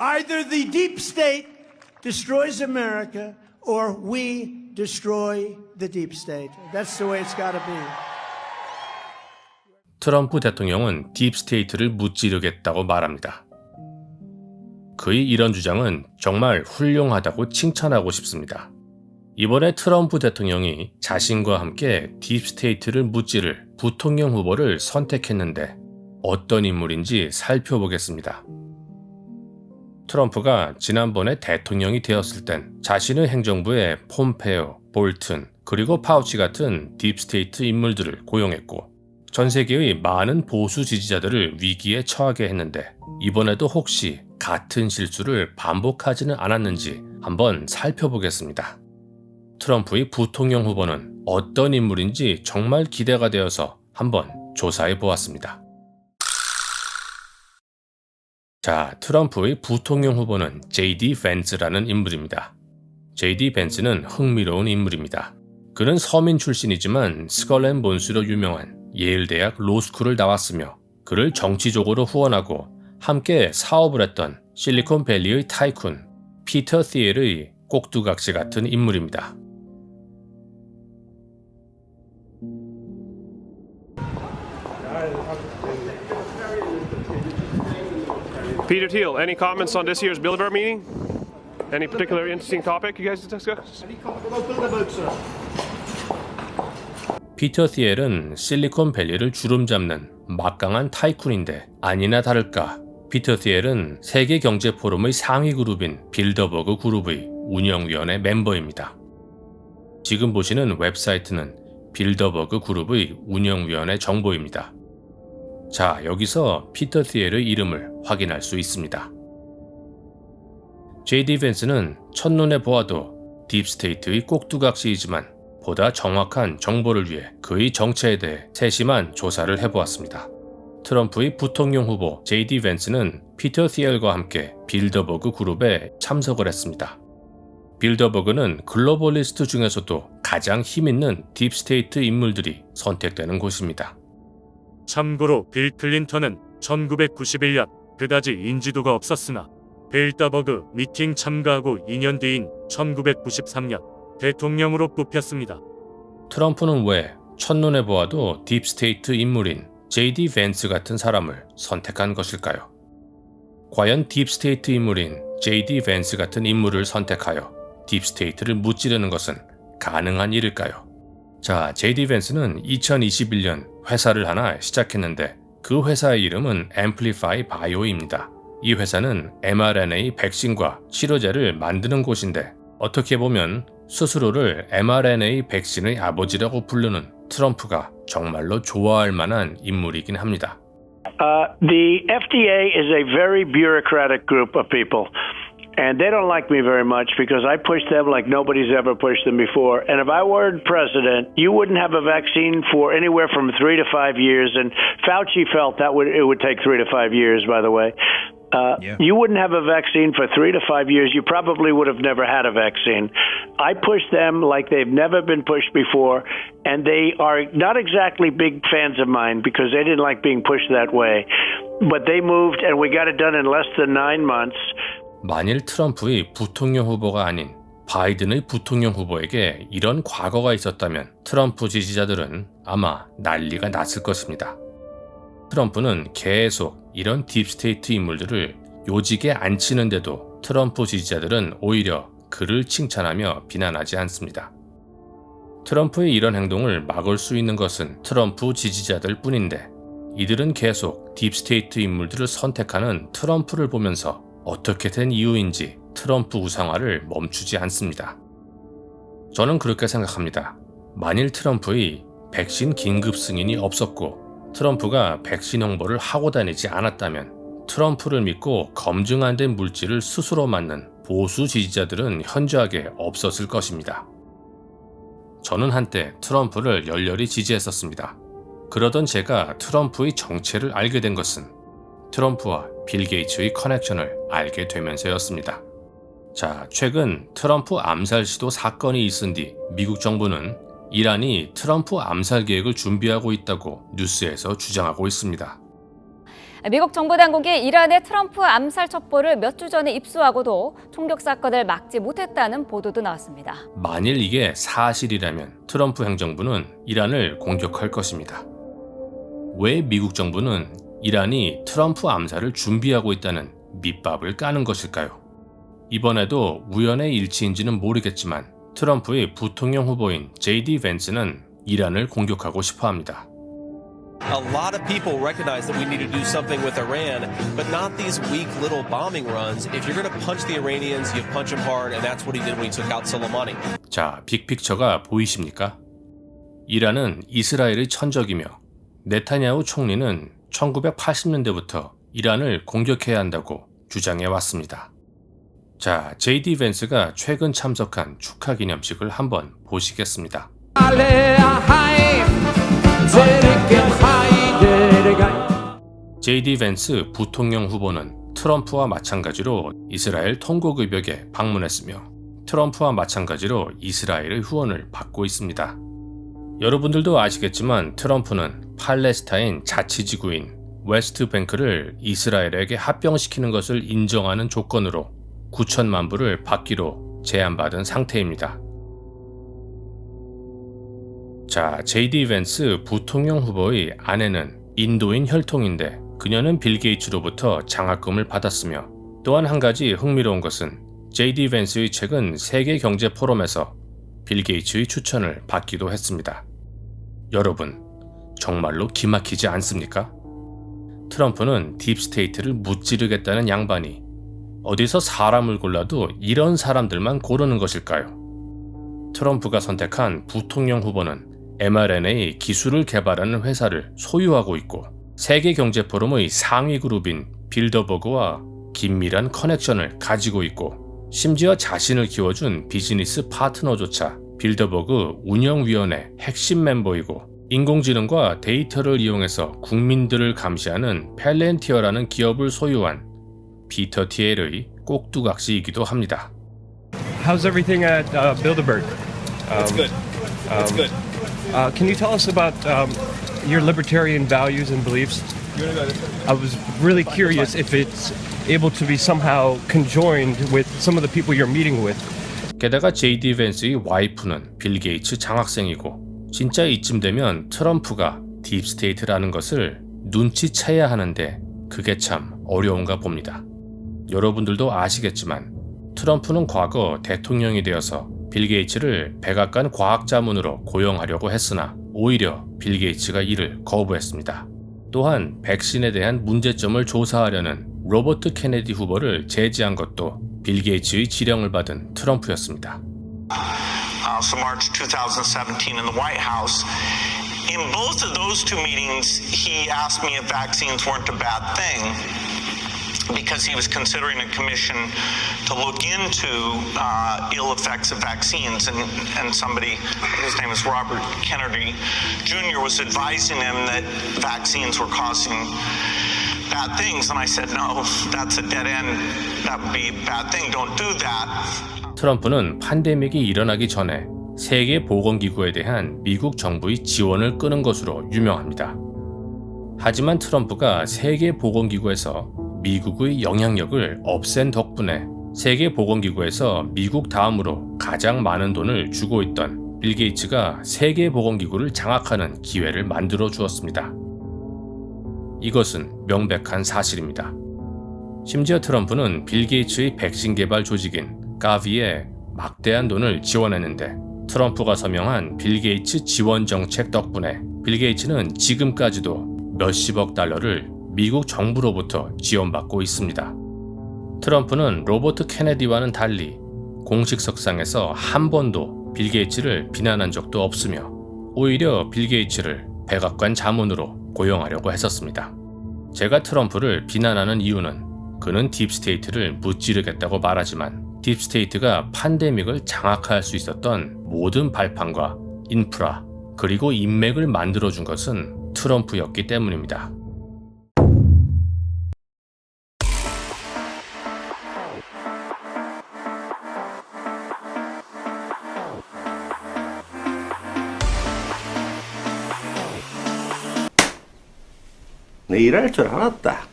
Either the deep state destroys America or we destroy the deep state. That's the way it's got to be. 트럼프 대통령은 딥스테이트를 무찌르겠다고 말합니다. 그의 이런 주장은 정말 훌륭하다고 칭찬하고 싶습니다. 이번에 트럼프 대통령이 자신과 함께 딥스테이트를 무찌를 부통령 후보를 선택했는데 어떤 인물인지 살펴보겠습니다. 트럼프가 지난번에 대통령이 되었을 땐 자신의 행정부에 폼페오, 볼튼, 그리고 파우치 같은 딥스테이트 인물들을 고용했고 전 세계의 많은 보수 지지자들을 위기에 처하게 했는데 이번에도 혹시 같은 실수를 반복하지는 않았는지 한번 살펴보겠습니다. 트럼프의 부통령 후보는 어떤 인물인지 정말 기대가 되어서 한번 조사해 보았습니다. 자, 트럼프의 부통령 후보는 J.D. 벤츠라는 인물입니다. J.D. 벤츠는 흥미로운 인물입니다. 그는 서민 출신이지만 스컬앤본스로 유명한 예일대학 로스쿨을 나왔으며 그를 정치적으로 후원하고 함께 사업을 했던 실리콘밸리의 타이쿤 피터 thiel의 꼭두각시 같은 인물입니다. Peter Thiel, any comments on this year's Bilderberg meeting? Any particular interesting topic you guys discuss? Any comment about Bilderberg, sir? 피터 thiel은 실리콘밸리를 주름잡는 막강한 타이쿤인데 아니나 다를까 피터 thiel은 세계경제포럼의 상위 그룹인 빌더버그 그룹의 운영위원회 멤버입니다. 지금 보시는 웹사이트는 빌더버그 그룹의 운영위원회 정보입니다. 자, 여기서 피터 thiel의 이름을 확인할 수 있습니다. J.D. 벤츠는 첫눈에 보아도 딥스테이트의 꼭두각시이지만 보다 정확한 정보를 위해 그의 정체에 대해 세심한 조사를 해보았습니다. 트럼프의 부통령 후보 J.D. 벤츠는 피터 thiel과 함께 빌더버그 그룹에 참석을 했습니다. 빌더버그는 글로벌리스트 중에서도 가장 힘있는 딥스테이트 인물들이 선택되는 곳입니다. 참고로 빌 클린턴은 1991년 그다지 인지도가 없었으나 빌더버그 미팅 참가하고 2년 뒤인 1993년 대통령으로 뽑혔습니다. 트럼프는 왜 첫눈에 보아도 딥스테이트 인물인 J.D. 벤츠 같은 사람을 선택한 것일까요? 과연 딥스테이트 인물인 J.D. 벤츠 같은 인물을 선택하여 딥스테이트를 무찌르는 것은 가능한 일일까요? 자, J.D. 벤츠는 2021년 회사를 하나 시작했는데 그 회사의 이름은 앰플리파이 바이오입니다. 이 회사는 mRNA 백신과 치료제를 만드는 곳인데 어떻게 보면 스스로를 mRNA 백신의 아버지라고 부르는 트럼프가 정말로 좋아할 만한 인물이긴 합니다. The FDA is a very bureaucratic group of people. And they don't like me very much because I push them like nobody's ever pushed them before. And if I were president, you wouldn't have a vaccine for anywhere from 3 to 5 years. And Fauci felt that it would take 3 to 5 years, by the way. You wouldn't have a vaccine for 3 to 5 years. You probably would have never had a vaccine. I push them like they've never been pushed before. And they are not exactly big fans of mine because they didn't like being pushed that way. But they moved and we got it done in less than 9 months. 만일 트럼프의 부통령 후보가 아닌 바이든의 부통령 후보에게 이런 과거가 있었다면 트럼프 지지자들은 아마 난리가 났을 것입니다. 트럼프는 계속 이런 딥스테이트 인물들을 요직에 앉히는데도 트럼프 지지자들은 오히려 그를 칭찬하며 비난하지 않습니다. 트럼프의 이런 행동을 막을 수 있는 것은 트럼프 지지자들 뿐인데 이들은 계속 딥스테이트 인물들을 선택하는 트럼프를 보면서 어떻게 된 이유인지 트럼프 우상화를 멈추지 않습니다. 저는 그렇게 생각합니다. 만일 트럼프의 백신 긴급 승인이 없었고 트럼프가 백신 홍보를 하고 다니지 않았다면 트럼프를 믿고 검증 안 된 물질을 스스로 맞는 보수 지지자들은 현저하게 없었을 것입니다. 저는 한때 트럼프를 열렬히 지지했었습니다. 그러던 제가 트럼프의 정체를 알게 된 것은 트럼프와 빌 게이츠의 커넥션을 알게 되면서였습니다. 자, 최근 트럼프 암살 시도 사건이 있은 뒤 미국 정부는 이란이 트럼프 암살 계획을 준비하고 있다고 뉴스에서 주장하고 있습니다. 미국 정부 당국이 이란의 트럼프 암살 첩보를 몇 주 전에 입수하고도 총격 사건을 막지 못했다는 보도도 나왔습니다. 만일 이게 사실이라면 트럼프 행정부는 이란을 공격할 것입니다. 왜 미국 정부는 이란이 트럼프 암살을 준비하고 있다는 밑밥을 까는 것일까요? 이번에도 우연의 일치인지는 모르겠지만 트럼프의 부통령 후보인 JD 벤스는 이란을 공격하고 싶어 합니다. A lot of people recognize that we need to do something with Iran, but not these weak little bombing runs. If you're going to punch the Iranians, you punch them hard, and that's what he did when he took out Soleimani. 자, 빅픽처가 보이십니까? 이란은 이스라엘의 천적이며 네타냐후 총리는 1980년대부터 이란을 공격해야 한다고 주장해 왔습니다. 자, JD 벤스가 최근 참석한 축하 기념식을 한번 보시겠습니다. JD 벤스 부통령 후보는 트럼프와 마찬가지로 이스라엘 통곡의벽에 방문했으며 트럼프와 마찬가지로 이스라엘의 후원을 받고 있습니다. 여러분들도 아시겠지만 트럼프는 팔레스타인 자치지구인 웨스트뱅크를 이스라엘에게 합병시키는 것을 인정하는 조건으로 9천만 불을 받기로 제안받은 상태입니다. 자, JD 벤스 부통령 후보의 아내는 인도인 혈통인데 그녀는 빌 게이츠로부터 장학금을 받았으며 또한 한 가지 흥미로운 것은 JD 벤스의 최근 세계 경제 포럼에서 빌 게이츠의 추천을 받기도 했습니다. 여러분, 정말로 기막히지 않습니까? 트럼프는 딥스테이트를 무찌르겠다는 양반이 어디서 사람을 골라도 이런 사람들만 고르는 것일까요? 트럼프가 선택한 부통령 후보는 mRNA 기술을 개발하는 회사를 소유하고 있고 세계경제포럼의 상위 그룹인 빌더버그와 긴밀한 커넥션을 가지고 있고 심지어 자신을 키워준 비즈니스 파트너조차 빌더버그 운영위원회 핵심 멤버이고 인공지능과 데이터를 이용해서 국민들을 감시하는 펠렌티어라는 기업을 소유한 피터 티엘의 꼭두각시이기도 합니다. How's everything at Bilderberg? It's good. It's good. Can you tell us about your libertarian values and beliefs? I was really curious if it's able to be somehow conjoined with some of the people you're meeting with. 게다가 JD 벤스의 와이프는 빌 게이츠 장학생이고 진짜 이쯤 되면 트럼프가 딥스테이트라는 것을 눈치채야 하는데 그게 참 어려운가 봅니다. 여러분들도 아시겠지만 트럼프는 과거 대통령이 되어서 빌 게이츠를 백악관 과학자문으로 고용하려고 했으나 오히려 빌 게이츠가 이를 거부했습니다. 또한 백신에 대한 문제점을 조사하려는 로버트 케네디 후보를 제지한 것도 빌 게이츠의 지령을 받은 트럼프였습니다. So March 2017 in the White House. In both of those two meetings, he asked me if vaccines weren't a bad thing because he was considering a commission to look into ill effects of vaccines. And somebody, his name is Robert Kennedy Jr., was advising him that vaccines were causing bad things. And I said, no, that's a dead end. That would be a bad thing. Don't do that. 트럼프는 팬데믹이 일어나기 전에 세계보건기구에 대한 미국 정부의 지원을 끄는 것으로 유명합니다. 하지만 트럼프가 세계보건기구에서 미국의 영향력을 없앤 덕분에 세계보건기구에서 미국 다음으로 가장 많은 돈을 주고 있던 빌 게이츠가 세계보건기구를 장악하는 기회를 만들어 주었습니다. 이것은 명백한 사실입니다. 심지어 트럼프는 빌 게이츠의 백신 개발 조직인 가비에 막대한 돈을 지원했는데 트럼프가 서명한 빌 게이츠 지원 정책 덕분에 빌 게이츠는 지금까지도 몇십억 달러를 미국 정부로부터 지원받고 있습니다. 트럼프는 로버트 케네디와는 달리 공식 석상에서 한 번도 빌 게이츠를 비난한 적도 없으며 오히려 빌 게이츠를 백악관 자문으로 고용하려고 했었습니다. 제가 트럼프를 비난하는 이유는 그는 딥스테이트를 무찌르겠다고 말하지만 딥스테이트가 팬데믹을 장악할 수 있었던 모든 발판과 인프라 그리고 인맥을 만들어준 것은 트럼프였기 때문입니다. 내 일할 줄 알았다.